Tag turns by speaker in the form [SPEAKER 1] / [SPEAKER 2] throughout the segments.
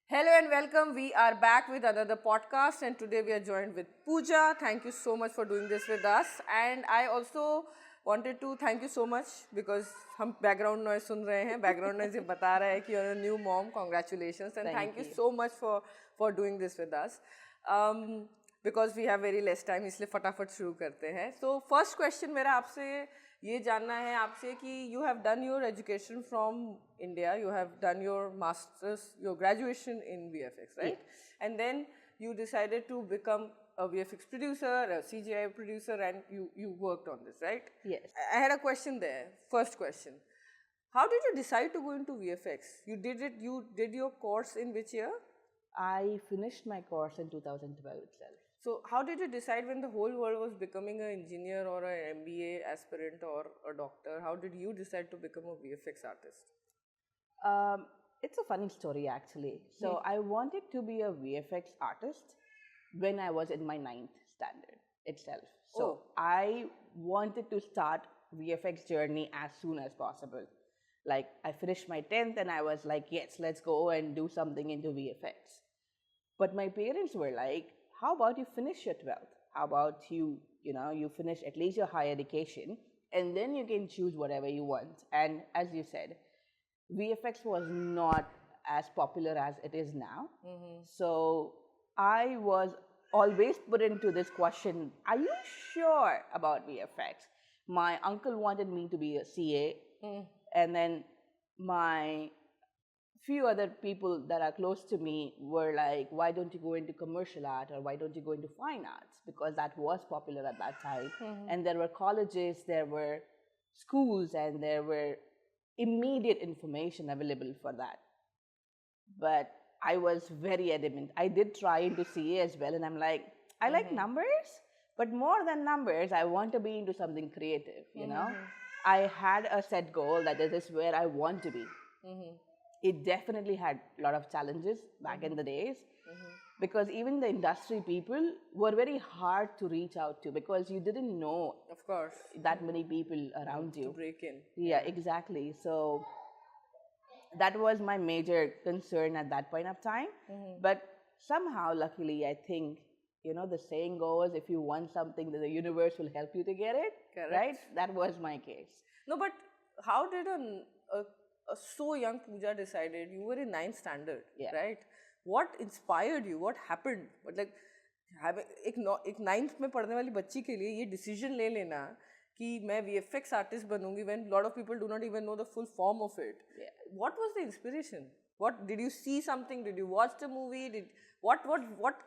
[SPEAKER 1] Hello and welcome. We are back with another podcast, and today we are joined with Pooja. Thank you so much for doing this with us. And I also wanted to thank you so much because हम background noise सुन रहे हैं. Background noise ये बता रहा है कि you're a new mom. Congratulations and thank you so much for doing this with us. Because we have very less time, इसलिए फटाफट शुरू करते हैं. So first question मेरा आपसे ये जानना है आपसे कि you have done your education from India, you have done your masters, your graduation in VFX, right?
[SPEAKER 2] Yes.
[SPEAKER 1] And then you decided to become a VFX producer, a CGI producer, and you worked on this, right?
[SPEAKER 2] Yes.
[SPEAKER 1] I had a question there. First question: how did you decide to go into VFX? You did your course in which year?
[SPEAKER 2] I finished my course in 2012 itself.
[SPEAKER 1] So how did you decide when the whole world was becoming an engineer or an MBA aspirant or a doctor? How did you decide to become a VFX artist?
[SPEAKER 2] It's a funny story actually. So I wanted to be a VFX artist when I was in my ninth standard itself. So I wanted to start VFX journey as soon as possible. Like I finished my 10th and I was like, yes, let's go and do something into VFX. But my parents were like, how about you finish your 12th? How about you finish at least your higher education and then you can choose whatever you want. And as you said, VFX was not as popular as it is now. So I was always put into this question, are you sure about VFX? My uncle wanted me to be a CA, and then my few other people that are close to me were like, why don't you go into commercial art or why don't you go into fine arts? Because that was popular at that time. And there were colleges, there were schools, and there were immediate information available for that. But I was very adamant. I did try into CA as well, and I'm like, I like numbers, but more than numbers, I want to be into something creative, you know? I had a set goal that this is where I want to be. It definitely had a lot of challenges back in the days because even the industry people were very hard to reach out to because you didn't know,
[SPEAKER 1] of course,
[SPEAKER 2] that many people around you
[SPEAKER 1] to break in.
[SPEAKER 2] Yeah, exactly. So that was my major concern at that point of time. But somehow, luckily, I think, the saying goes, if you want something, the universe will help you to get it.
[SPEAKER 1] Correct.
[SPEAKER 2] Right? That was my case.
[SPEAKER 1] No, but how did a so young Pooja decided? You were in ninth standard, right? What inspired you? What happened? But like, एक ninth में पढ़ने वाली बच्ची के लिए ये decision ले लेना कि मैं VFX artist बनूंगी when a lot of people do not even know the full form of it. What was the inspiration? What did you see something? Did you watch the movie? What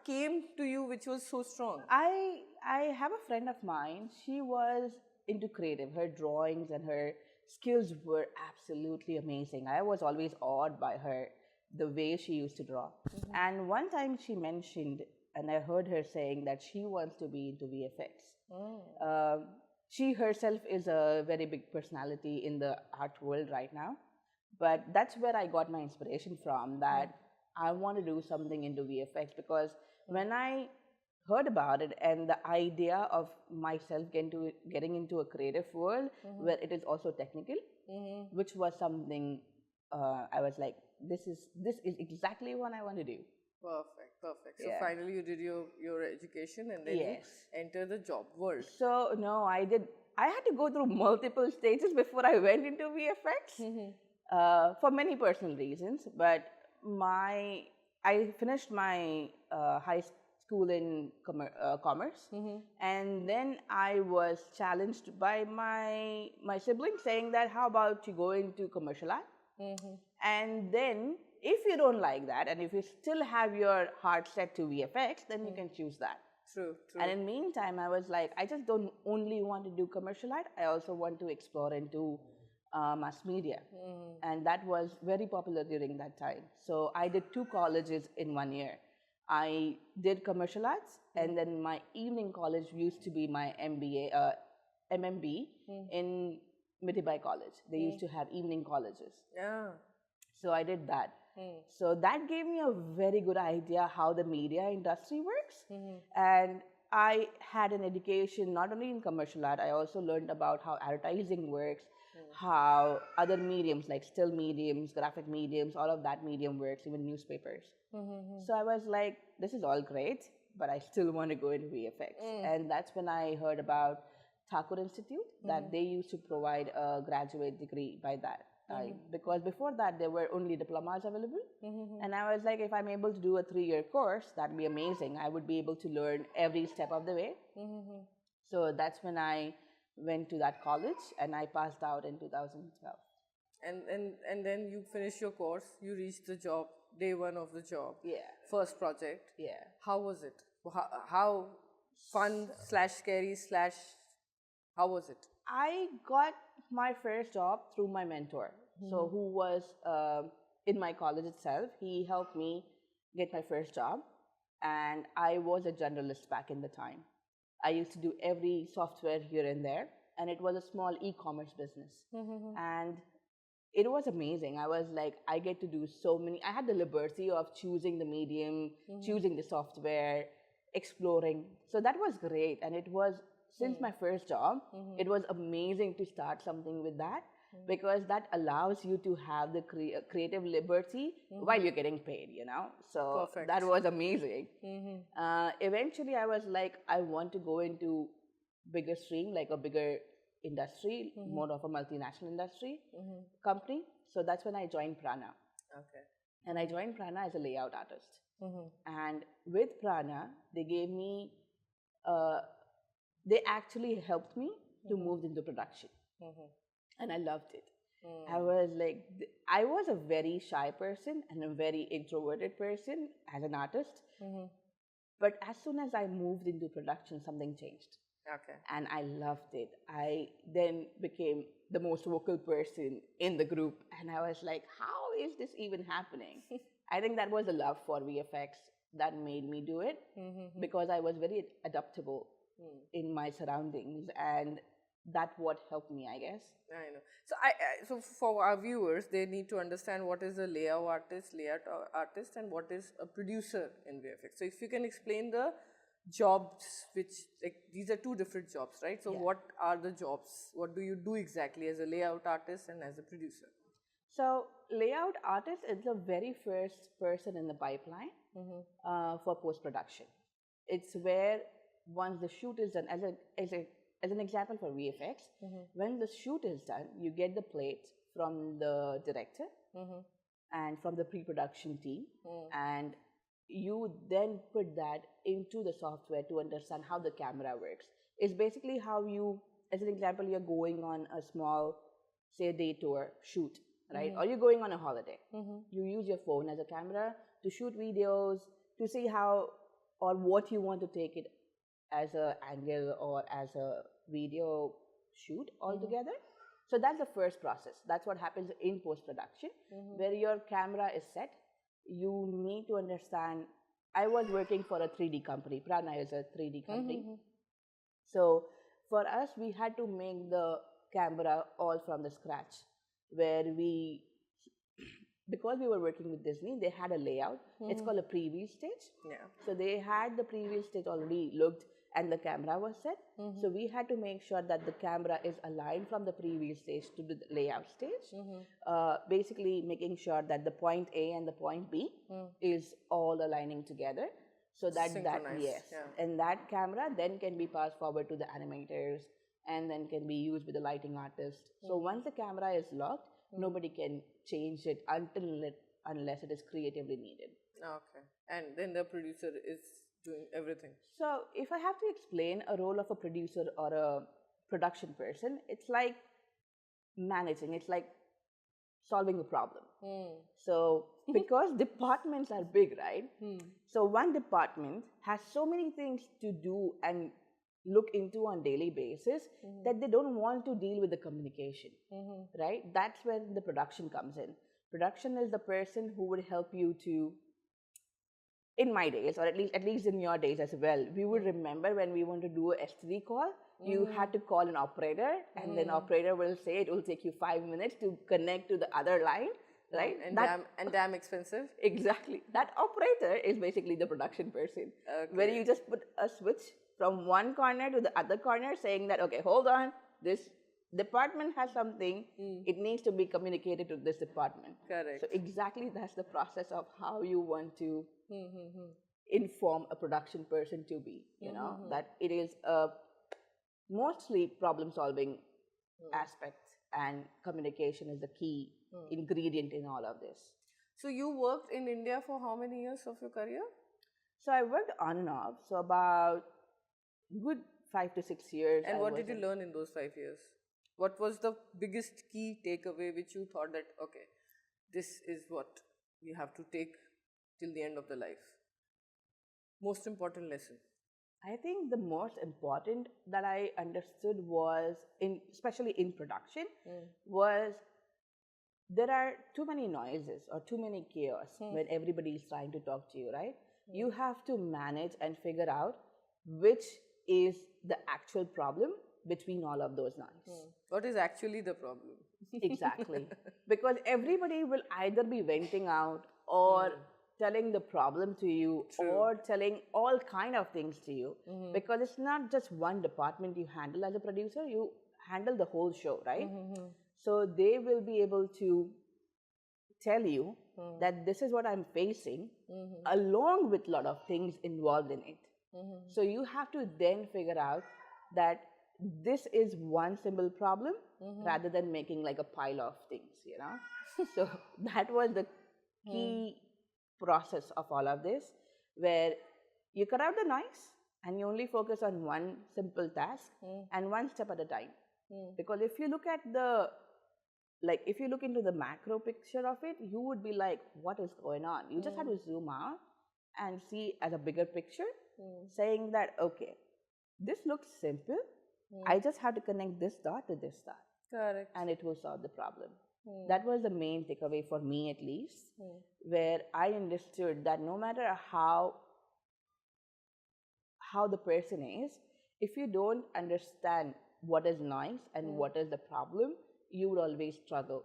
[SPEAKER 1] came to you which was so strong?
[SPEAKER 2] I have a friend of mine. She was into creative. Her drawings and her skills were absolutely amazing. I was always awed by her, the way she used to draw. And one time she mentioned, and I heard her saying that she wants to be into VFX. She herself is a very big personality in the art world right now. But that's where I got my inspiration from, that I want to do something into VFX because when I heard about it and the idea of myself getting into a creative world where it is also technical, which was something I was like, this is exactly what I want to do.
[SPEAKER 1] Perfect. So finally you did your education and then you enter the job world.
[SPEAKER 2] So no, I had to go through multiple stages before I went into VFX for many personal reasons. But I finished my high school in commerce, and then I was challenged by my siblings saying that how about you go into commercial art, and then if you don't like that and if you still have your heart set to VFX, then you can choose that.
[SPEAKER 1] True.
[SPEAKER 2] And in the meantime, I was like, I just don't only want to do commercial art, I also want to explore into mass media. And that was very popular during that time. So I did 2 colleges in 1 year. I did commercial arts, and then my evening college used to be my MBA, MMB in Mumbai College. They used to have evening colleges. So I did that. So that gave me a very good idea how the media industry works. And I had an education not only in commercial art, I also learned about how advertising works, how other mediums like still mediums, graphic mediums, all of that medium works, even newspapers. So I was like, this is all great, but I still want to go into VFX. And that's when I heard about Thakur Institute, that they used to provide a graduate degree by that time. Because before that, there were only diplomas available. And I was like, if I'm able to do a 3-year course, that'd be amazing. I would be able to learn every step of the way. So that's when I went to that college and I passed out in 2012.
[SPEAKER 1] And then you finish your course, you reach the job, day one of the job.
[SPEAKER 2] Yeah.
[SPEAKER 1] First project.
[SPEAKER 2] Yeah.
[SPEAKER 1] How was it? How fun slash scary slash how was it?
[SPEAKER 2] I got my first job through my mentor. So who was in my college itself. He helped me get my first job. And I was a generalist back in the time. I used to do every software here and there. And it was a small e-commerce business. And it was amazing. I was like, I get to do so many. I had the liberty of choosing the medium, choosing the software, exploring. So that was great. And it was, since my first job, it was amazing to start something with that because that allows you to have the creative liberty while you're getting paid, you know? So
[SPEAKER 1] Perfect.
[SPEAKER 2] that was amazing. Eventually, I was like, I want to go into bigger stream, like a bigger industry, more of a multinational industry company. So that's when I joined Prana.
[SPEAKER 1] Okay.
[SPEAKER 2] And I joined Prana as a layout artist. And with Prana, they gave me, they actually helped me to move into production. And I loved it. I was like, I was a very shy person and a very introverted person as an artist. But as soon as I moved into production, something changed.
[SPEAKER 1] Okay.
[SPEAKER 2] And I loved it. I then became the most vocal person in the group. And I was like, how is this even happening? I think that was a love for VFX that made me do it because I was very adaptable in my surroundings. And that's what helped me, I guess.
[SPEAKER 1] I know. So so for our viewers, they need to understand what is a layout artist, and what is a producer in VFX. So if you can explain the jobs, which like these are two different jobs, right? So what are the jobs? What do you do exactly as a layout artist and as a producer?
[SPEAKER 2] So layout artist is the very first person in the pipeline for post-production. It's where once the shoot is done, as an example for VFX, when the shoot is done, you get the plate from the director and from the pre-production team, and you then put that into the software to understand how the camera works. It's basically how you, as an example, you're going on a small, say, a day tour shoot, right? Or you're going on a holiday. You use your phone as a camera to shoot videos, to see how or what you want to take it as an angle or as a video shoot altogether. So that's the first process. That's what happens in post-production, where your camera is set. You need to understand, I was working for a 3D company. Prana is a 3D company. So for us, we had to make the camera all from the scratch, where because we were working with Disney, they had a layout. It's called a preview stage.
[SPEAKER 1] Yeah.
[SPEAKER 2] So they had the preview stage already looked and the camera was set. So we had to make sure that the camera is aligned from the preview stage to the layout stage. Basically making sure that the point A and the point B is all aligning together. So that yes. Yeah. And that camera then can be passed forward to the animators and then can be used with the lighting artist. So once the camera is locked, nobody can change it unless it is creatively needed.
[SPEAKER 1] Okay. And then the producer is doing everything.
[SPEAKER 2] So if I have to explain a role of a producer or a production person, it's like managing, it's like solving a problem. So because departments are big, right? So one department has so many things to do and look into on daily basis that they don't want to deal with the communication, right? That's where the production comes in. Production is the person who would help you to, in my days, or at least in your days as well, we would remember when we want to do a STD call, you had to call an operator, and then operator will say it will take you 5 minutes to connect to the other line, right?
[SPEAKER 1] And damn expensive.
[SPEAKER 2] Exactly. That operator is basically the production person, where you just put a switch from one corner to the other corner saying that, okay, hold on, this department has something, it needs to be communicated to this department.
[SPEAKER 1] Correct.
[SPEAKER 2] So exactly that's the process of how you want to inform a production person to be, that it is a mostly problem solving aspect, and communication is the key ingredient in all of this.
[SPEAKER 1] So you worked in India for how many years of your career?
[SPEAKER 2] So I worked on and off, so about good 5 to 6 years.
[SPEAKER 1] And what did you learn in those 5 years? What was the biggest key takeaway which you thought that, okay, this is what we have to take till the end of the life? Most important lesson.
[SPEAKER 2] I think the most important that I understood was, especially in production, was there are too many noises or too many chaos when everybody is trying to talk to you, right? You have to manage and figure out which is the actual problem between all of those noise.
[SPEAKER 1] What is actually the problem?
[SPEAKER 2] Exactly. Because everybody will either be venting out or telling the problem to you, or telling all kind of things to you, because it's not just one department you handle as a producer, you handle the whole show, right? So they will be able to tell you that this is what I'm facing, along with a lot of things involved in it. So you have to then figure out that this is one simple problem rather than making like a pile of things, So that was the key process of all of this, where you cut out the noise and you only focus on one simple task and one step at a time. Because if you look at if you look into the macro picture of it, you would be like, what is going on? You just have to zoom out and see as a bigger picture, saying that, okay, this looks simple. I just have to connect this dot to this dot.
[SPEAKER 1] Correct.
[SPEAKER 2] And it will solve the problem. That was the main takeaway for me, at least, where I understood that no matter how the person is, if you don't understand what is noise and what is the problem, you would always struggle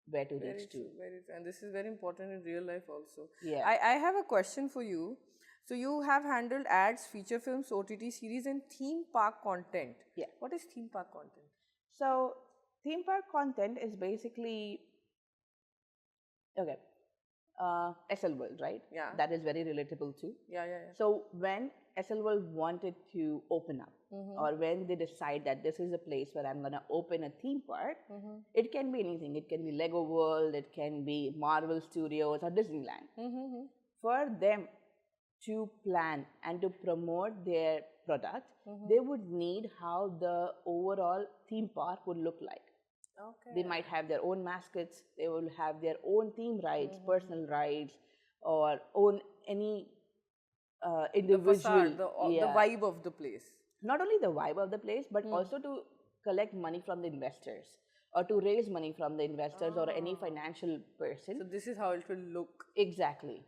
[SPEAKER 2] where to reach to.
[SPEAKER 1] Very true. And this is very important in real life also.
[SPEAKER 2] Yeah.
[SPEAKER 1] I have a question for you. So you have handled ads, feature films, OTT series, and theme park content.
[SPEAKER 2] Yeah.
[SPEAKER 1] What is theme park content?
[SPEAKER 2] So theme park content is basically, okay, SL World, right?
[SPEAKER 1] Yeah.
[SPEAKER 2] That is very relatable too.
[SPEAKER 1] Yeah.
[SPEAKER 2] So when SL World wanted to open up, or when they decide that this is a place where I'm going to open a theme park, it can be anything. It can be Lego World, it can be Marvel Studios or Disneyland. For them to plan and to promote their product, they would need how the overall theme park would look like.
[SPEAKER 1] Okay.
[SPEAKER 2] They might have their own mascots, they will have their own theme rides, personal rides, or own any individual.
[SPEAKER 1] The facade, the vibe of the place.
[SPEAKER 2] Not only the vibe of the place, but also to collect money from the investors, or to raise money from the investors or any financial person.
[SPEAKER 1] So this is how it will look.
[SPEAKER 2] Exactly.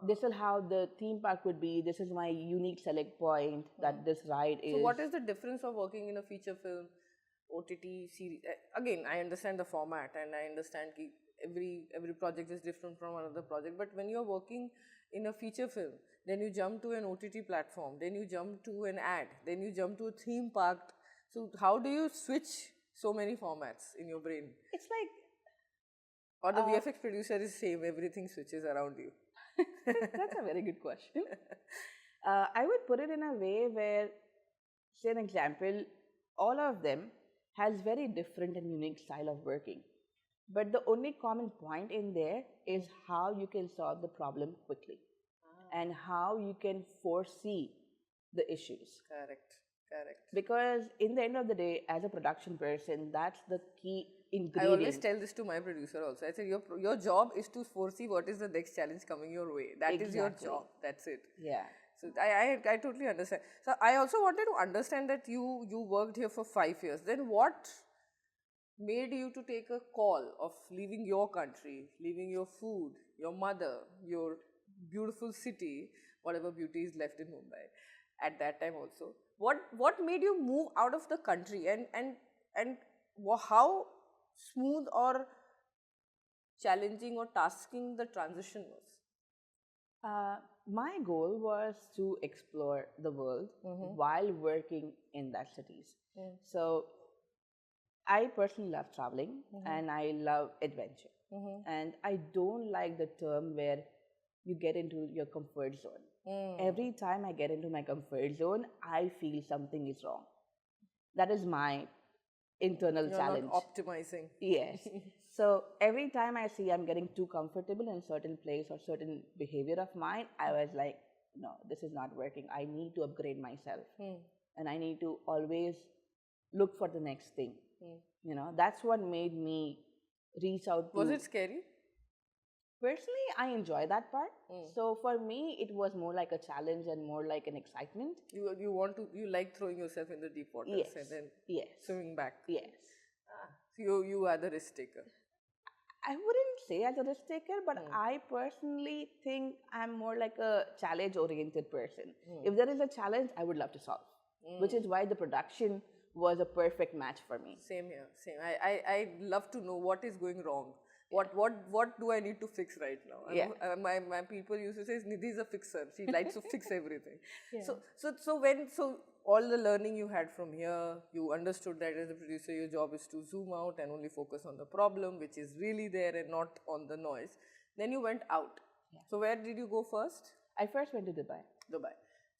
[SPEAKER 2] This is how the theme park would be. This is my unique select point that this ride is.
[SPEAKER 1] So what is the difference of working in a feature film, OTT series? Again, I understand the format and I understand that every project is different from another project. But when you're working in a feature film, then you jump to an OTT platform, then you jump to an ad, then you jump to a theme park. So how do you switch so many formats in your brain?
[SPEAKER 2] It's like...
[SPEAKER 1] Or the VFX producer is same, everything switches around you?
[SPEAKER 2] That's a very good question. I would put it in a way where, say an example, all of them has very different and unique style of working. But the only common point in there is how you can solve the problem quickly and how you can foresee the issues.
[SPEAKER 1] Correct.
[SPEAKER 2] Because in the end of the day, as a production person, that's the key ingredient.
[SPEAKER 1] I always tell this to my producer also. I said, your job is to foresee what is the next challenge coming your way. That is your job. That's it.
[SPEAKER 2] Yeah.
[SPEAKER 1] So I totally understand. So I also wanted to understand that you worked here for 5 years. Then what made you to take a call of leaving your country, leaving your food, your mother, your beautiful city, whatever beauty is left in Mumbai at that time also? What made you move out of the country, and how smooth or challenging or tasking the transition was?
[SPEAKER 2] My goal was to explore the world while working in that cities. So I personally love traveling and I love adventure. And I don't like the term where you get into your comfort zone. Every time I get into my comfort zone, I feel something is wrong. That is my internal
[SPEAKER 1] You're
[SPEAKER 2] challenge.
[SPEAKER 1] not optimizing.
[SPEAKER 2] Yes. So every time I see I'm getting too comfortable in a certain place or certain behavior of mine, I was like, no, this is not working. I need to upgrade myself. And I need to always look for the next thing. You know, that's what made me reach out to.
[SPEAKER 1] Was it scary?
[SPEAKER 2] Personally, I enjoy that part. So for me, it was more like a challenge and more like an excitement.
[SPEAKER 1] You like throwing yourself in the deep waters
[SPEAKER 2] Yes.
[SPEAKER 1] and then
[SPEAKER 2] Yes.
[SPEAKER 1] swimming back.
[SPEAKER 2] Yes.
[SPEAKER 1] So you are the risk taker.
[SPEAKER 2] I wouldn't say as a risk taker, but I personally think I'm more like a challenge oriented person. If there is a challenge, I would love to solve, which is why the production was a perfect match for me.
[SPEAKER 1] Same here, same. I love to know what is going wrong. What do I need to fix right now?
[SPEAKER 2] Yeah.
[SPEAKER 1] My people used to say Nidhi is a fixer. She likes to fix everything. So all the learning you had from here, you understood that as a producer your job is to zoom out and only focus on the problem which is really there and not on the noise. Then you went out.
[SPEAKER 2] Yeah.
[SPEAKER 1] So where did you go first?
[SPEAKER 2] I first went to Dubai.
[SPEAKER 1] Dubai.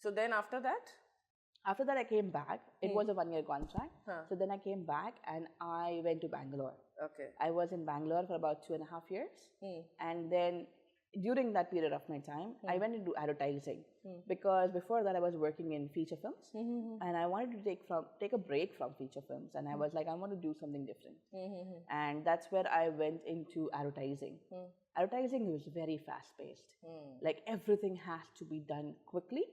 [SPEAKER 1] So then after that?
[SPEAKER 2] After that, I came back. It was a 1-year contract. So then I came back and I went to Bangalore.
[SPEAKER 1] Okay.
[SPEAKER 2] I was in Bangalore for about 2.5 years. And then during that period of my time, I went into advertising because before that I was working in feature films and I wanted to take a break from feature films and I was like, I want to do something different. And that's where I went into advertising. Advertising was very fast paced. Like everything has to be done quickly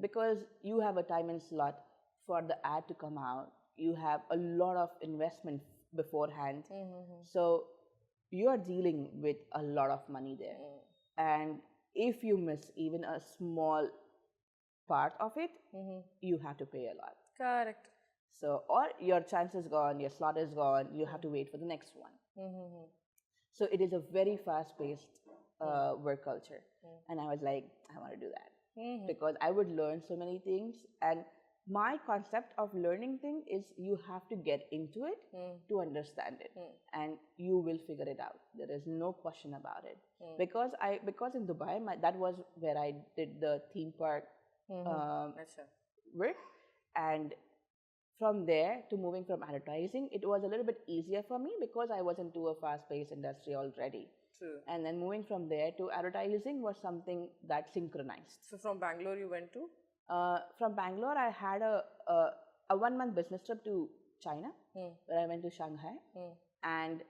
[SPEAKER 2] because you have a time and slot for the ad to come out. You have a lot of investment beforehand. So you are dealing with a lot of money there. And if you miss even a small part of it, you have to pay a lot.
[SPEAKER 1] Correct.
[SPEAKER 2] So, or your chance is gone, your slot is gone, you have to wait for the next one. So it is a very fast-paced work culture. And I was like, I want to do that. Because I would learn so many things. And my concept of learning thing is you have to get into it to understand it. And you will figure it out. There is no question about it. Because in Dubai, that was where I did the theme park work. And from there to moving from advertising, it was a little bit easier for me because I was into a fast-paced industry already.
[SPEAKER 1] True.
[SPEAKER 2] And then moving from there to advertising was something that synchronized.
[SPEAKER 1] So from Bangalore you went to?
[SPEAKER 2] From Bangalore, I had a 1-month business trip to China, where I went to Shanghai, and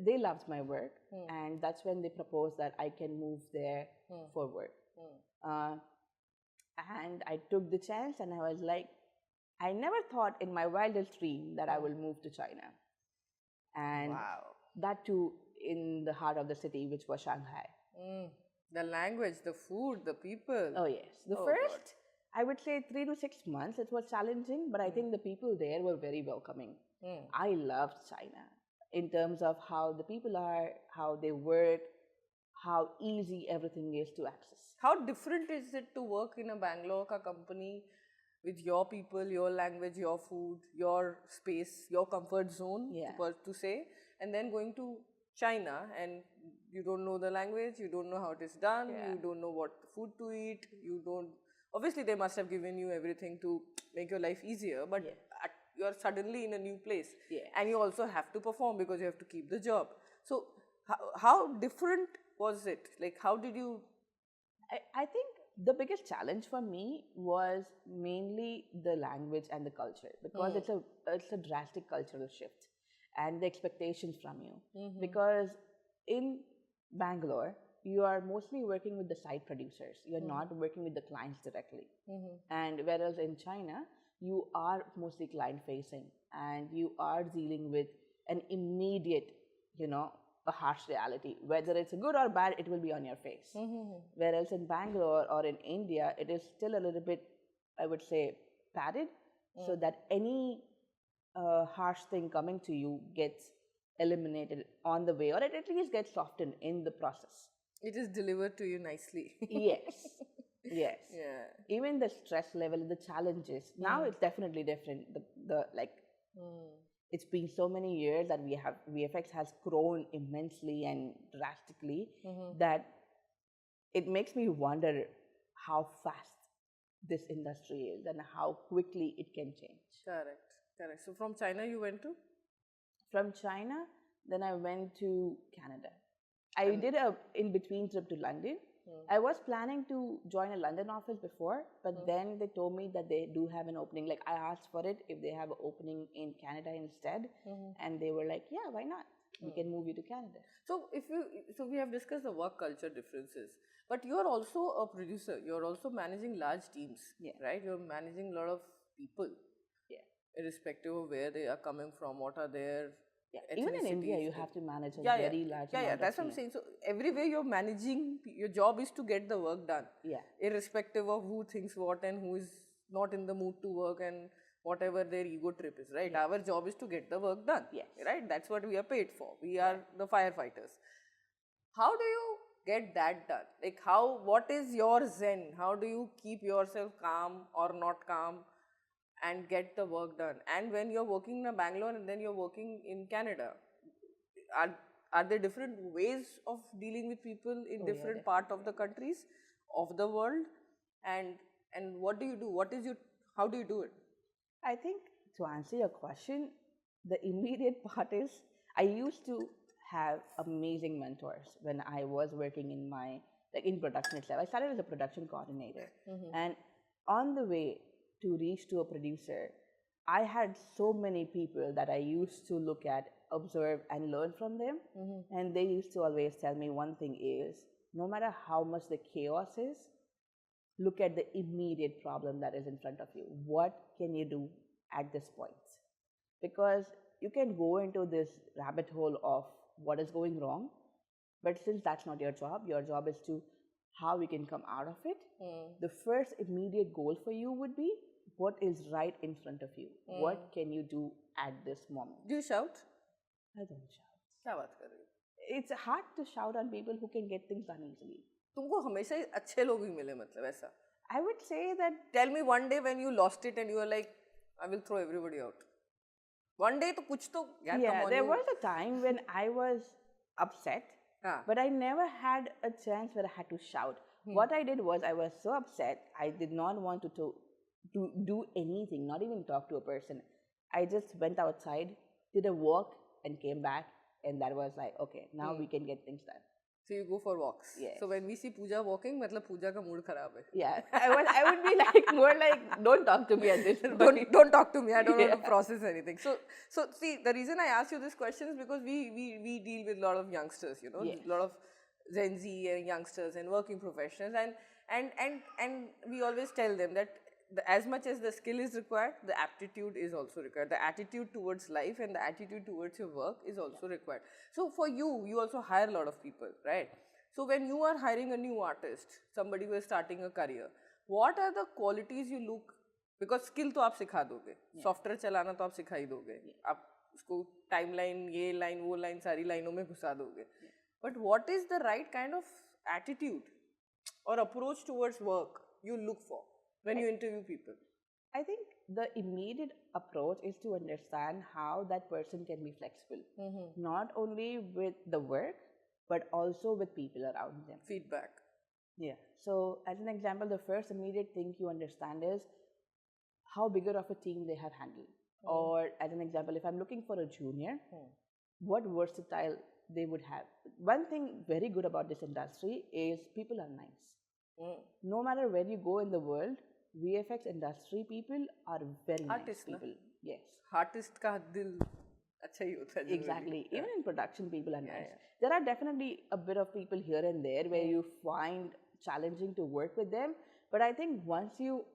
[SPEAKER 2] they loved my work, and that's when they proposed that I can move there for work. And I took the chance, and I was like, I never thought in my wildest dream that I will move to China. And that too in the heart of the city, which was Shanghai.
[SPEAKER 1] The language, the food, the people.
[SPEAKER 2] Oh, yes. The first, I would say 3 to 6 months, it was challenging, but I think the people there were very welcoming. I loved China in terms of how the people are, how they work, how easy everything is to access.
[SPEAKER 1] How different is it to work in a Bangalore company with your people, your language, your food, your space, your comfort zone, to say, and then going to China and you don't know the language, you don't know how it is done, you don't know what food to eat, you don't. Obviously, they must have given you everything to make your life easier, but you are suddenly in a new place. And you also have to perform because you have to keep the job. So, how different was it? Like, how did you?
[SPEAKER 2] I think the biggest challenge for me was mainly the language and the culture because it's a drastic cultural shift and the expectations from you. Because in Bangalore, you are mostly working with the side producers. You're not working with the clients directly. And whereas in China, you are mostly client facing and you are dealing with an immediate, a harsh reality. Whether it's good or bad, it will be on your face. Whereas in Bangalore or in India, it is still a little bit, I would say, padded so that any harsh thing coming to you gets eliminated on the way or it at least gets softened in the process.
[SPEAKER 1] It is delivered to you nicely.
[SPEAKER 2] Yes. Yes. Even the stress level, the challenges. Now it's definitely different. it's been so many years that VFX has grown immensely and drastically that it makes me wonder how fast this industry is and how quickly it can change.
[SPEAKER 1] Correct, correct. So from China you went to?
[SPEAKER 2] From China, then I went to Canada. I did a in-between trip to London. I was planning to join a London office before, but then they told me that they do have an opening. Like I asked for it if they have an opening in Canada instead, and they were like, "Yeah, why not? We can move you to Canada."
[SPEAKER 1] So we have discussed the work culture differences, but you're also a producer. You're also managing large teams, right? You're managing a lot of people, irrespective of where they are coming from, what are their
[SPEAKER 2] Even in India, you have to manage a very large
[SPEAKER 1] yeah,
[SPEAKER 2] amount
[SPEAKER 1] that's
[SPEAKER 2] of
[SPEAKER 1] what I'm
[SPEAKER 2] team.
[SPEAKER 1] saying. So everywhere you're managing, your job is to get the work done.
[SPEAKER 2] Yeah.
[SPEAKER 1] Irrespective of who thinks what and who is not in the mood to work and whatever their ego trip is, right? Our job is to get the work done.
[SPEAKER 2] Yes.
[SPEAKER 1] Right? That's what we are paid for. We are the firefighters. How do you get that done? Like what is your zen? How do you keep yourself calm or not calm and get the work done? And when you're working in Bangalore and then you're working in Canada, are there different ways of dealing with people in different part of the countries of the world? And what do you do? How do you do it?
[SPEAKER 2] I think to answer your question, the immediate part is I used to have amazing mentors when I was working in in production itself. I started as a production coordinator, and on the way to reach to a producer, I had so many people that I used to look at, observe, and learn from them. And they used to always tell me one thing is, no matter how much the chaos is, look at the immediate problem that is in front of you. What can you do at this point? Because you can go into this rabbit hole of what is going wrong, but since that's not your job is to how we can come out of it. The first immediate goal for you would be what is right in front of you. What can you do at this moment?
[SPEAKER 1] Do you shout?
[SPEAKER 2] I don't shout.
[SPEAKER 1] क्या बात कर रही हो?
[SPEAKER 2] It's hard to shout on people who can get things done easily.
[SPEAKER 1] तुमको हमेशा ही अच्छे लोग ही मिले मतलब ऐसा?
[SPEAKER 2] I would say that.
[SPEAKER 1] Tell me one day when you lost it and you were like, I will throw everybody out. One day तो कुछ तो
[SPEAKER 2] Yeah, there was a time when I was upset, but I never had a chance where I had to shout. What I did was I was so upset, I did not want to do anything, not even talk to a person. I just went outside, did a walk, and came back, and that was like, okay, now we can get things done.
[SPEAKER 1] So you go for walks.
[SPEAKER 2] Yes.
[SPEAKER 1] So when we see Pooja walking, मतलब Pooja का mood खराब है.
[SPEAKER 2] Yeah, I would be like more like, don't talk to me at this point.
[SPEAKER 1] Don't talk to me. I don't want to process anything. So see, the reason I ask you this question is because we deal with a lot of youngsters, you know, a lot of Gen Z and youngsters and working professionals, and we always tell them that as much as the skill is required, the aptitude is also required. The attitude towards life and the attitude towards your work is also required. So for you also hire a lot of people, right? So when you are hiring a new artist, somebody who is starting a career, what are the qualities you look? Because skill तो आप सिखा दोगे, software चलाना तो आप सिखा ही दोगे, आप उसको टाइमलाइन, ये लाइन, वो लाइन, सारी लाइनों में घुसा दोगे. But what is the right kind of attitude or approach towards work you look for when you interview people?
[SPEAKER 2] I think the immediate approach is to understand how that person can be flexible, not only with the work, but also with people around them.
[SPEAKER 1] Feedback.
[SPEAKER 2] Yeah. So as an example, the first immediate thing you understand is how bigger of a team they have handled. Or as an example, if I'm looking for a junior, what versatile they would have. One thing very good about this industry is people are nice. No matter where you go in the world, VFX industry people are very nice people. Yes.
[SPEAKER 1] Artist का दिल अच्छा ही होता है.
[SPEAKER 2] Exactly. Even in production, people are nice. There are definitely a bit of people here and there where you find challenging to work with them. But I think once you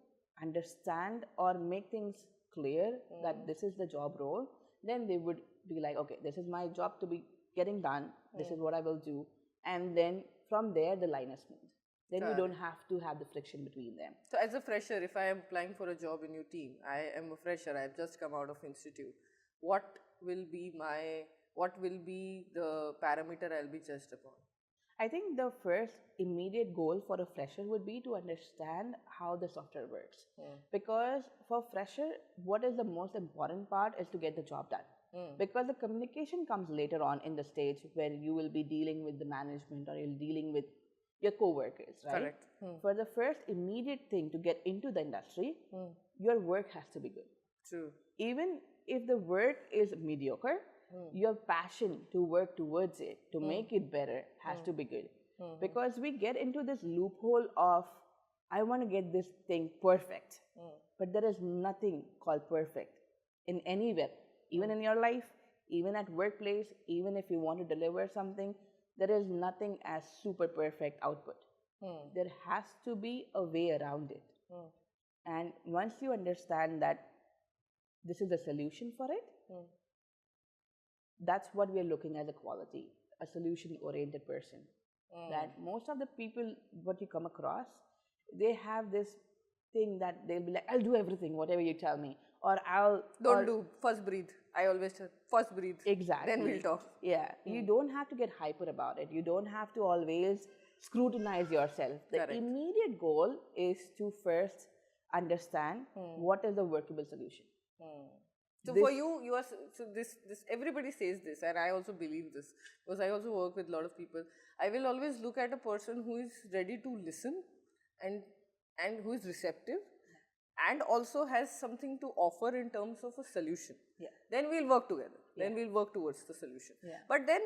[SPEAKER 2] understand or make things clear that this is the job role, then they would be like, okay, this is my job to be getting done. This is what I will do. And then from there, the line is smooth. Then you don't have to have the friction between them.
[SPEAKER 1] So as a fresher, if I am applying for a job in your team, I am a fresher, I have just come out of institute, what will be the parameter I'll be judged upon?
[SPEAKER 2] I think the first immediate goal for a fresher would be to understand how the software works. Because for fresher, what is the most important part is to get the job done. Because the communication comes later on in the stage where you will be dealing with the management or you're dealing with your co-workers, right?
[SPEAKER 1] Correct.
[SPEAKER 2] For the first immediate thing to get into the industry, your work has to be good.
[SPEAKER 1] True.
[SPEAKER 2] Even if the work is mediocre, your passion to work towards it, to make it better, has to be good. Because we get into this loophole of, I want to get this thing perfect. But there is nothing called perfect in anywhere, even in your life, even at workplace, even if you want to deliver something, there is nothing as super perfect output. There has to be a way around it. And once you understand that this is a solution for it, that's what we are looking as a quality, a solution-oriented person. That most of the people, what you come across, they have this thing that they'll be like, I'll do everything, whatever you tell me. Or
[SPEAKER 1] Don't do, first breathe. I always tell, first breathe.
[SPEAKER 2] Exactly.
[SPEAKER 1] Then we'll talk.
[SPEAKER 2] Yeah. You don't have to get hyper about it. You don't have to always scrutinize yourself. The
[SPEAKER 1] Correct.
[SPEAKER 2] immediate goal is to first understand what is the workable solution.
[SPEAKER 1] So for you, you are this everybody says this, and I also believe this because I also work with a lot of people. I will always look at a person who is ready to listen and who is receptive and also has something to offer in terms of a solution.
[SPEAKER 2] Yeah.
[SPEAKER 1] Then we'll work together. Then we'll work towards the solution.
[SPEAKER 2] Yeah.
[SPEAKER 1] But then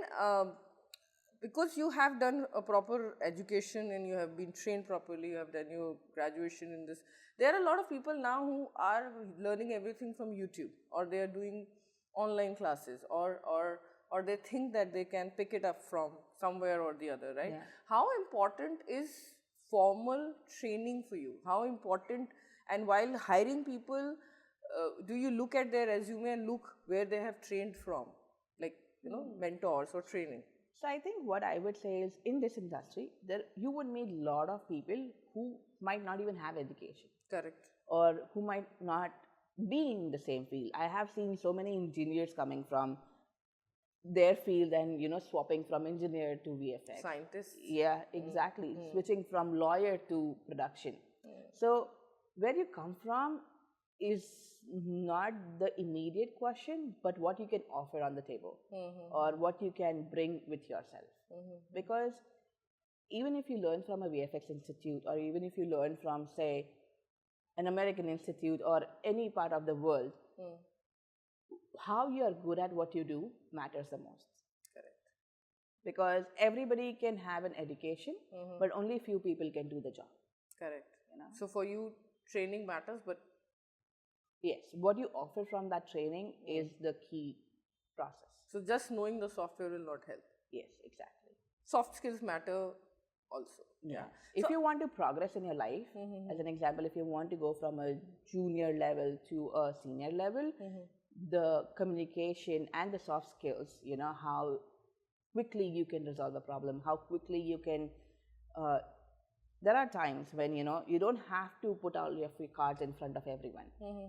[SPEAKER 1] because you have done a proper education and you have been trained properly, you have done your graduation in this, there are a lot of people now who are learning everything from YouTube, or they are doing online classes, or they think that they can pick it up from somewhere or the other, right?
[SPEAKER 2] Yeah.
[SPEAKER 1] How important is formal training for you? How important, and while hiring people, do you look at their resume and look where they have trained from, like, you know, mentors or training?
[SPEAKER 2] So I think what I would say is, in this industry, you would meet a lot of people who might not even have education.
[SPEAKER 1] Correct.
[SPEAKER 2] Or who might not be in the same field. I have seen so many engineers coming from their field and, you know, swapping from engineer to VFX.
[SPEAKER 1] Scientists.
[SPEAKER 2] Yeah, exactly. Switching from lawyer to production. So where you come from is not the immediate question, but what you can offer on the table or what you can bring with yourself. Because even if you learn from a VFX institute, or even if you learn from, say, an American institute or any part of the world, how you are good at what you do matters the most.
[SPEAKER 1] Correct.
[SPEAKER 2] Because everybody can have an education, but only few people can do the job.
[SPEAKER 1] Correct.
[SPEAKER 2] You know?
[SPEAKER 1] So for you, training matters, but
[SPEAKER 2] yes, what you offer from that training is the key process.
[SPEAKER 1] so just knowing the software will not help.
[SPEAKER 2] Yes, exactly.
[SPEAKER 1] Soft skills matter also.
[SPEAKER 2] Yeah. If you want to progress in your life, as an example, if you want to go from a junior level to a senior level, the communication and the soft skills, you know, how quickly you can resolve a problem, how quickly you can, there are times when, you know, you don't have to put all your free cards in front of everyone.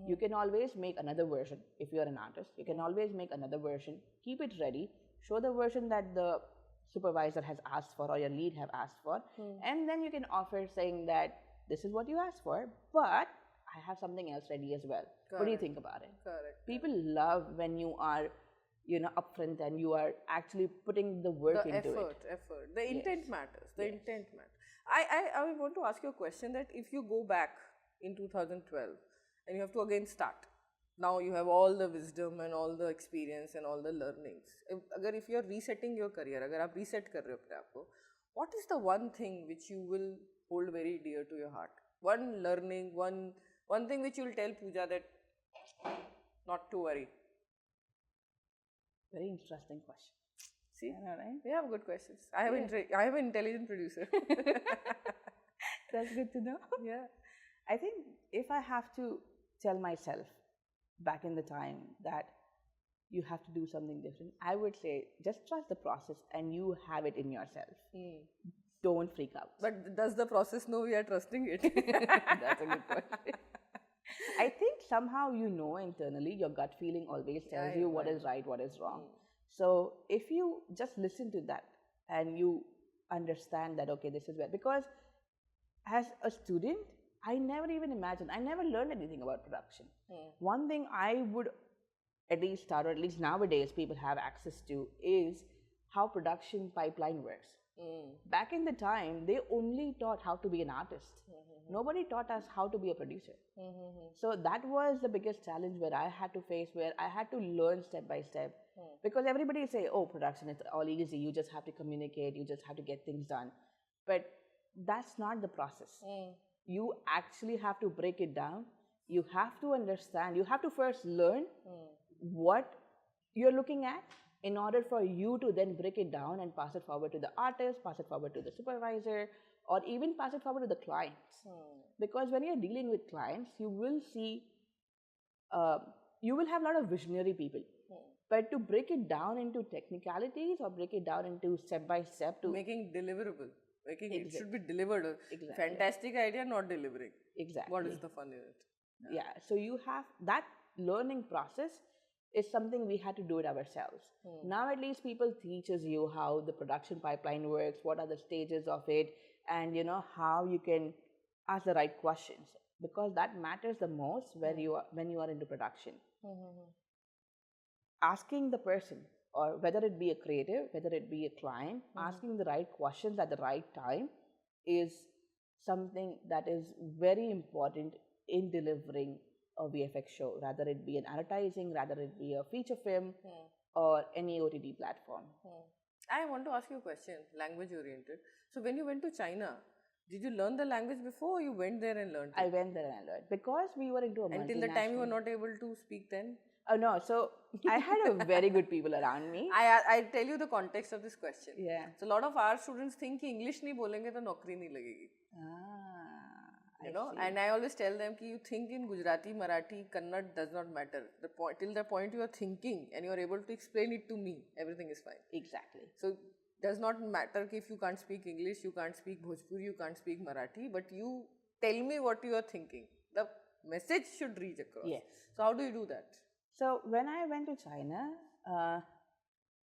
[SPEAKER 2] You can always make another version. If you're an artist, you can always make another version, keep it ready, show the version that the supervisor has asked for or your lead have asked for, and then you can offer saying that this is what you asked for, but I have something else ready as well. What do you think about it?
[SPEAKER 1] Correct.
[SPEAKER 2] People love when you are, you know, upfront and you are actually putting the work into it.
[SPEAKER 1] Effort. The intent matters. The intent matters. I want to ask you a question, that if you go back in 2012 and you have to again start, now you have all the wisdom and all the experience and all the learnings. If you are resetting your career, अगर आप reset कर रहे हो अपने आप को, what is the one thing which you will hold very dear to your heart? One learning, one thing which you will tell Pooja that not to worry.
[SPEAKER 2] Very interesting question.
[SPEAKER 1] See,
[SPEAKER 2] I know, right?
[SPEAKER 1] we have good questions. I have an intelligent producer.
[SPEAKER 2] That's good to know.
[SPEAKER 1] Yeah.
[SPEAKER 2] I think if I have to tell myself back in the time that you have to do something different, I would say just trust the process and you have it in yourself. Don't freak out.
[SPEAKER 1] But does the process know we are trusting it?
[SPEAKER 2] That's a good question. I think somehow you know internally, your gut feeling always tells you what is right, what is wrong. So if you just listen to that and you understand that, okay, this is where, because as a student, I never even imagined, I never learned anything about production. One thing I would at least or at least nowadays people have access to is how production pipeline works. Back in the time, they only taught how to be an artist. Nobody taught us how to be a producer. So that was the biggest challenge where I had to face, where I had to learn step by step. Because everybody say, oh, production is all easy. You just have to communicate. You just have to get things done. But that's not the process. You actually have to break it down. You have to understand. You have to first learn what you're looking at in order for you to then break it down and pass it forward to the artist, pass it forward to the supervisor, or even pass it forward to the clients. Because when you're dealing with clients, you will see, you will have a lot of visionary people. But to break it down into technicalities or break it down into step by step to
[SPEAKER 1] making deliverable. Making it should be delivered. Fantastic idea, not delivering.
[SPEAKER 2] Exactly.
[SPEAKER 1] What is the fun in it?
[SPEAKER 2] Yeah. So you have that learning process is something we had to do it ourselves. Now at least people teaches you how the production pipeline works, what are the stages of it, and how you can ask the right questions, because that matters the most when you are into production. Asking the person, or whether it be a creative, whether it be a client, asking the right questions at the right time is something that is very important in delivering a VFX show, rather it be an advertising, rather it be a feature film or any OTT platform.
[SPEAKER 1] I want to ask you a question, language oriented. So when you went to China, did you learn the language before, or you went there and learned it?
[SPEAKER 2] I went there and I learned, because we were into a multinational.
[SPEAKER 1] Until the time you were not able to speak then?
[SPEAKER 2] Oh no, so I had a very good people around me.
[SPEAKER 1] I tell you the context of this question.
[SPEAKER 2] Yeah.
[SPEAKER 1] So a lot of our students think कि English नहीं बोलेंगे तो नौकरी नहीं लगेगी. And I always tell them कि you think in Gujarati, Marathi, Kannada does not matter. Till the point you are thinking and you are able to explain it to me, everything is fine.
[SPEAKER 2] Exactly.
[SPEAKER 1] So does not matter if you can't speak English, you can't speak Bhojpuri, you can't speak Marathi, but you tell me what you are thinking. The message should reach across.
[SPEAKER 2] Yes.
[SPEAKER 1] So how do you do that?
[SPEAKER 2] So when I went to China,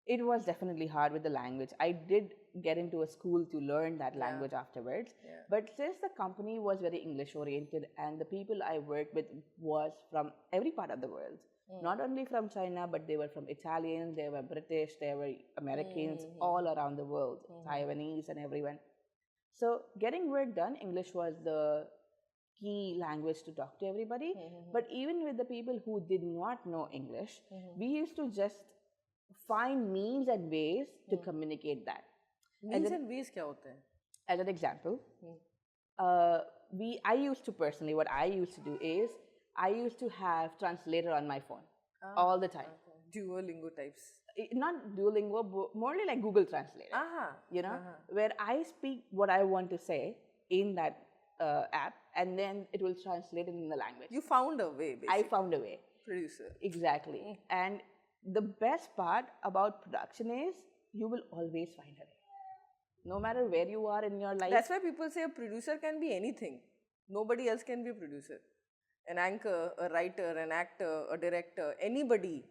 [SPEAKER 2] it was definitely hard with the language. I did get into a school to learn that language afterwards. Yeah. But since the company was very English oriented and the people I worked with was from every part of the world, not only from China, but they were from Italians, they were British, they were Americans, all around the world, Taiwanese and everyone. So getting work done, English was the key language to talk to everybody. But even with the people who did not know English, we used to just find means and ways to communicate that.
[SPEAKER 1] Means and ways क्या होते हैं?
[SPEAKER 2] As an example, I used to personally, what I used to do is, I used to have translator on my phone all the time.
[SPEAKER 1] Duolingo types.
[SPEAKER 2] Not Duolingo, but more like Google Translator. Where I speak what I want to say in that app, and then it will translate it in the language.
[SPEAKER 1] You found a way, basically.
[SPEAKER 2] I found a way.
[SPEAKER 1] Producer.
[SPEAKER 2] Exactly. And the best part about production is you will always find a way. No matter where you are in your life.
[SPEAKER 1] That's why people say a producer can be anything. Nobody else can be a producer. An anchor, a writer, an actor, a director, anybody.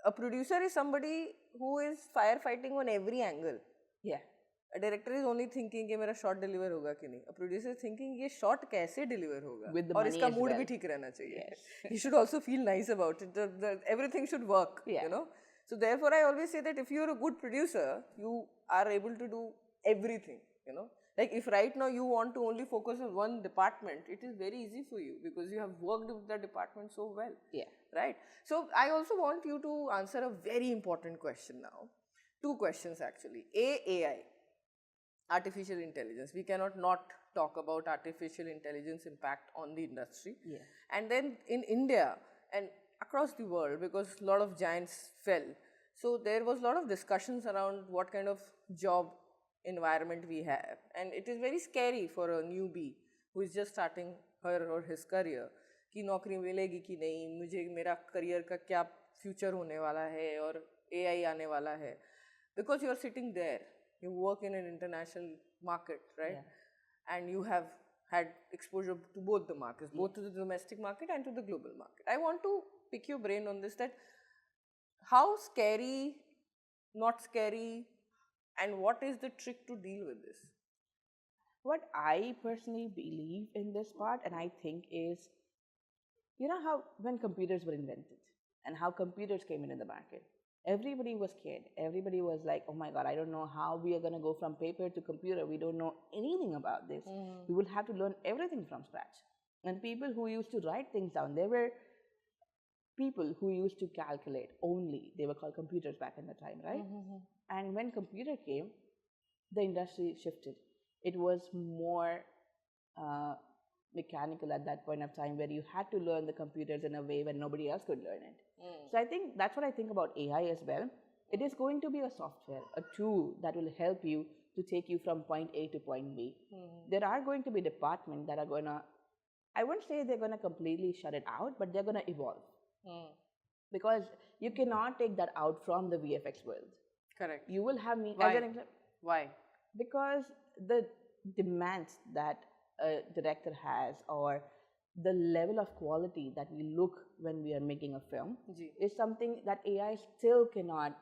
[SPEAKER 1] A producer is somebody who is firefighting on every angle.
[SPEAKER 2] Yeah.
[SPEAKER 1] A director is only thinking कि मेरा shot deliver होगा कि नहीं. A producer is thinking ये shot कैसे deliver होगा.
[SPEAKER 2] With the
[SPEAKER 1] और
[SPEAKER 2] money
[SPEAKER 1] इसका
[SPEAKER 2] as
[SPEAKER 1] mood
[SPEAKER 2] well.
[SPEAKER 1] भी ठीक रहना चाहिए.
[SPEAKER 2] Yes.
[SPEAKER 1] You should also feel nice about it. Everything should work.
[SPEAKER 2] Yeah.
[SPEAKER 1] So therefore, I always say that if you are a good producer, you are able to do everything. Like if right now you want to only focus on one department, it is very easy for you because you have worked with the department so well.
[SPEAKER 2] Yeah.
[SPEAKER 1] Right. So I also want you to answer a very important question now. Two questions actually. AI. Artificial intelligence. We cannot not talk about artificial intelligence impact on the industry.
[SPEAKER 2] Yeah.
[SPEAKER 1] And then in India and across the world, because a lot of giants fell. So there was a lot of discussions around what kind of job environment we have. And it is very scary for a newbie who is just starting her or his career. कि नौकरी मिलेगी कि नहीं, मुझे मेरा career का क्या future होने वाला है और AI आने वाला है. Because you are sitting there. You work in an international market, right? Yeah. And you have had exposure to both the markets, both to the domestic market and to the global market. I want to pick your brain on this, that how scary, not scary, and what is the trick to deal with this?
[SPEAKER 2] What I personally believe in this part, and I think is, how when computers were invented, and how computers came into the market, everybody was scared. Everybody was like, oh my God, I don't know how we are going to go from paper to computer. We don't know anything about this. We will have to learn everything from scratch. And people who used to write things down, there were people who used to calculate only. They were called computers back in the time, right? And when computer came, the industry shifted. It was more mechanical at that point of time, where you had to learn the computers in a way when nobody else could learn it. So I think that's what I think about AI as well. It is going to be a software, a tool that will help you to take you from point A to point B. There are going to be departments that are going to, I wouldn't say they're going to completely shut it out, but they're going to evolve. Because you cannot take that out from the VFX world.
[SPEAKER 1] Correct.
[SPEAKER 2] You will have me.
[SPEAKER 1] Why? Why?
[SPEAKER 2] Because the demands that a director has, or the level of quality that we look when we are making a film, is something that AI still cannot,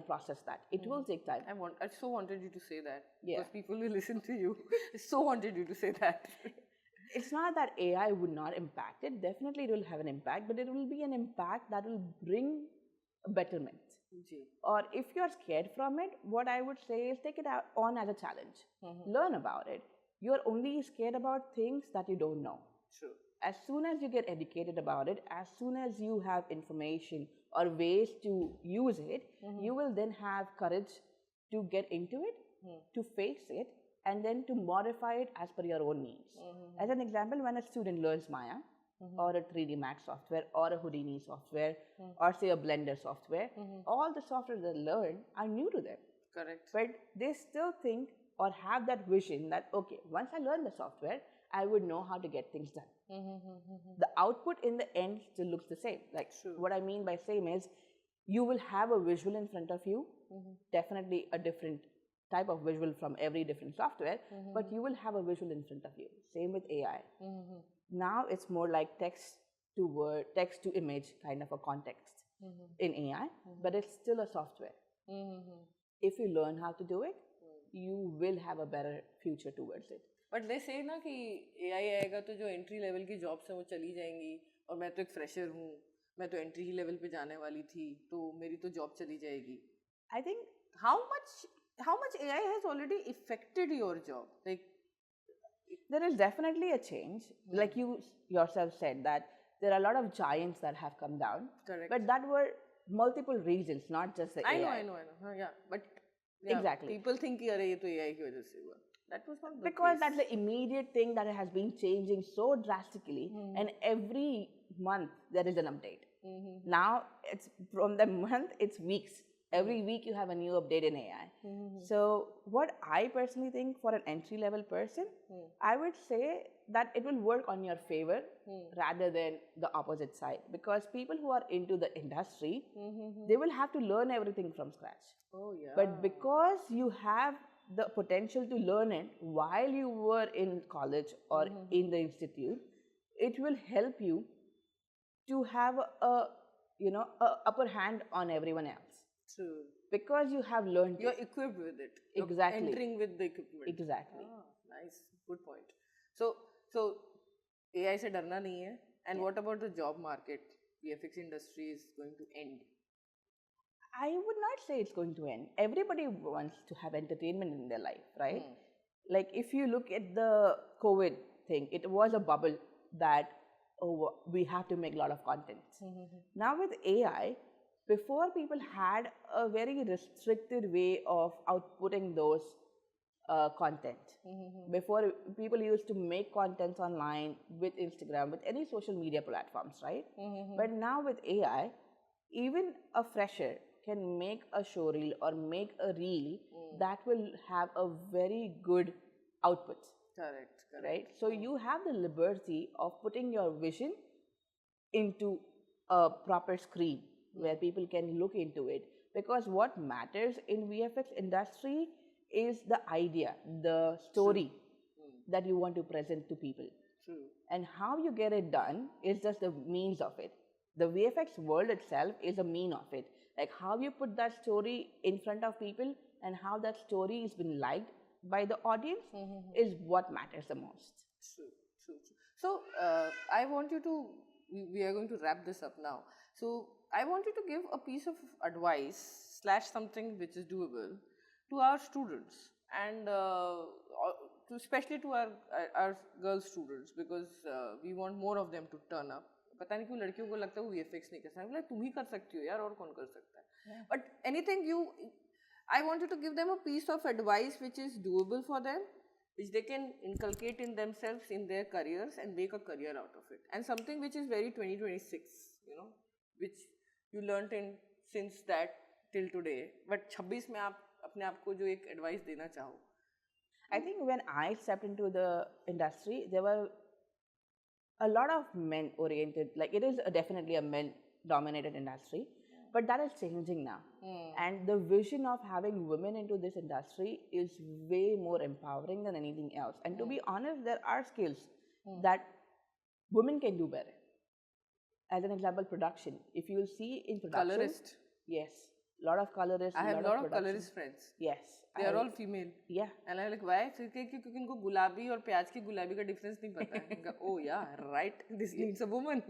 [SPEAKER 2] process that. It will take time.
[SPEAKER 1] I so wanted you to say that.
[SPEAKER 2] Yeah.
[SPEAKER 1] Because people will listen to you. I so wanted you to say that.
[SPEAKER 2] It's not that AI would not impact it. Definitely it will have an impact, but it will be an impact that will bring a betterment. Or if you're scared from it, what I would say is take it on as a challenge. Learn about it. You're only scared about things that you don't know.
[SPEAKER 1] True.
[SPEAKER 2] As soon as you get educated about it, as soon as you have information or ways to use it, you will then have courage to get into it, to face it, and then to modify it as per your own needs. As an example, when a student learns Maya, or a 3D Max software, or a Houdini software, or say a Blender software, all the software they learn are new to them.
[SPEAKER 1] Correct.
[SPEAKER 2] But they still think or have that vision that, okay, once I learn the software, I would know how to get things done. The output in the end still looks the same. Like, what I mean by same is, you will have a visual in front of you, definitely a different type of visual from every different software, but you will have a visual in front of you. Same with AI. Now it's more like text to word, text to image kind of a context in AI, but it's still a software. If you learn how to do it, you will have a better future towards it.
[SPEAKER 1] But they say ना कि AI आएगा तो जो entry level की jobs हैं वो चली जाएंगी, और मैं तो एक fresher हूँ, मैं तो entry level पे जाने वाली थी, तो मेरी तो job चली जाएगी.
[SPEAKER 2] I think
[SPEAKER 1] how much AI has already affected your job? Like,
[SPEAKER 2] there is definitely a change. Like you yourself said that there are a lot of giants that have come down.
[SPEAKER 1] Correct.
[SPEAKER 2] But that were multiple reasons, not just the AI.
[SPEAKER 1] I know. Yeah, but yeah,
[SPEAKER 2] exactly.
[SPEAKER 1] People think कि अरे ये तो AI की वजह से हुआ. That was not the
[SPEAKER 2] because
[SPEAKER 1] case.
[SPEAKER 2] That's the immediate thing that has been changing so drastically, and every month there is an update. Now it's from the month, it's weeks. Every week you have a new update in AI. So what I personally think for an entry-level person, I would say that it will work on your favor rather than the opposite side. Because people who are into the industry, they will have to learn everything from scratch.
[SPEAKER 1] Oh yeah.
[SPEAKER 2] But because you have the potential to learn it while you were in college or in the institute, it will help you to have a upper hand on everyone else.
[SPEAKER 1] True.
[SPEAKER 2] Because you have learned
[SPEAKER 1] You're equipped with it.
[SPEAKER 2] Exactly.
[SPEAKER 1] You're entering with the equipment.
[SPEAKER 2] Exactly.
[SPEAKER 1] Nice. Good point. So AI से डरना नहीं है. And what about the job market? VFX industry is going to end.
[SPEAKER 2] I would not say it's going to end. Everybody wants to have entertainment in their life, right? Like if you look at the COVID thing, it was a bubble that, we have to make a lot of content. Now with AI, before people had a very restricted way of outputting those content. Before, people used to make contents online with Instagram, with any social media platforms, right? But now with AI, even a fresher can make a show reel or make a reel that will have a very good output.
[SPEAKER 1] Correct.
[SPEAKER 2] Right? So you have the liberty of putting your vision into a proper screen where people can look into it. Because what matters in VFX industry is the idea, the story that you want to present to people.
[SPEAKER 1] True.
[SPEAKER 2] And how you get it done is just the means of it. The VFX world itself is a mean of it. Like how you put that story in front of people and how that story has been liked by the audience is what matters the most.
[SPEAKER 1] True. So I want you to, we are going to wrap this up now. So I wanted to give a piece of advice / something which is doable to our students, and especially to our girl students, because we want more of them to turn up. पता नहीं क्यों लड़कियों को लगता है वो VFX नहीं कर सकता, like तुम ही कर सकती हो यार, और कौन कर सकता है. But anything I wanted to give them a piece of advice which is doable for them, which they can inculcate in themselves in their careers and make a career out of it, and something which is very 2026, which you learnt in since that till today. But 26 में आप अपने आप को जो एक advice देना चाहो.
[SPEAKER 2] I think when I stepped into the industry, there were a lot of men oriented, like it is definitely a men dominated industry, but that is changing now. And the vision of having women into this industry is way more empowering than anything else. And to be honest, there are skills that women can do better. As an example, production. If you will see in production,
[SPEAKER 1] Colorist.
[SPEAKER 2] Yes, a lot of colorists.
[SPEAKER 1] I have a lot of colorist friends.
[SPEAKER 2] Yes,
[SPEAKER 1] they are all female.
[SPEAKER 2] Yeah,
[SPEAKER 1] and I'm like, why? क्योंकि इनको गुलाबी और प्याज की गुलाबी का difference नहीं पता है. Oh yeah, right. This needs a woman.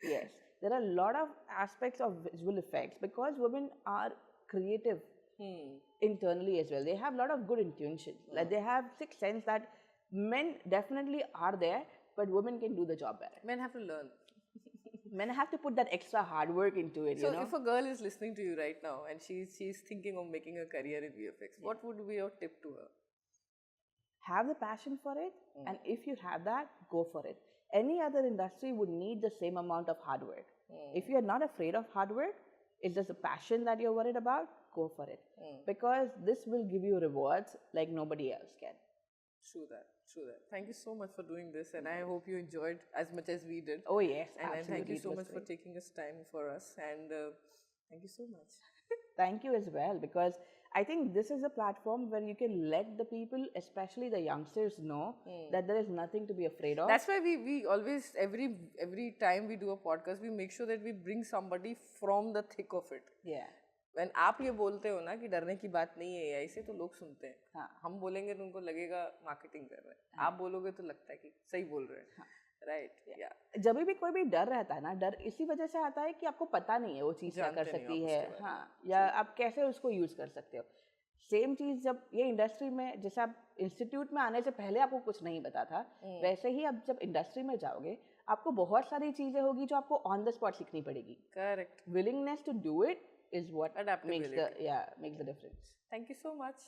[SPEAKER 2] Yes, there are a lot of aspects of visual effects because women are creative internally as well. They have a lot of good intuition. Like they have sixth sense that men definitely are there, but women can do the job better.
[SPEAKER 1] Men have to learn.
[SPEAKER 2] Men have to put that extra hard work into it.
[SPEAKER 1] So if a girl is listening to you right now and she's thinking of making a career in VFX, what would be your tip to her?
[SPEAKER 2] Have the passion for it, and if you have that, go for it. Any other industry would need the same amount of hard work. If you are not afraid of hard work, it's just a passion that you're worried about, go for it. Because this will give you rewards like nobody else can.
[SPEAKER 1] True that. Thank you so much for doing this, and I hope you enjoyed as much as we did.
[SPEAKER 2] Oh yes,
[SPEAKER 1] and
[SPEAKER 2] absolutely.
[SPEAKER 1] Thank you so much for taking this time for us, and thank you so much.
[SPEAKER 2] Thank you as well, because I think this is a platform where you can let the people, especially the youngsters, know that there is nothing to be afraid of.
[SPEAKER 1] That's why we always, every time we do a podcast, we make sure that we bring somebody from the thick of it.
[SPEAKER 2] Yeah.
[SPEAKER 1] When आप ये बोलते हो ना कि डरने की बात नहीं है AI से, तो लोग सुनते हैं. हाँ. हम बोलेंगे तो उनको लगेगा मार्केटिंग कर रहे हैं. आप बोलोगे तो लगता है कि सही बोल रहे हैं. राइट. या
[SPEAKER 2] जब भी कोई भी डर रहता है ना, डर इसी वजह से आता है कि आपको पता नहीं है वो चीज़ क्या कर सकती है. हाँ, या आप कैसे उसको यूज़ कर सकते हो. सेम चीज़ जब ये इंडस्ट्री में, जैसे आप इंस्टीट्यूट में आने से पहले आपको कुछ नहीं पता था, वैसे ही आप जब इंडस्ट्री में जाओगे आपको बहुत सारी चीज़ें होगी जो आपको ऑन द स्पॉट सीखनी पड़ेगी.
[SPEAKER 1] Correct.
[SPEAKER 2] Willingness to do it is what makes the difference.
[SPEAKER 1] Thank you so much.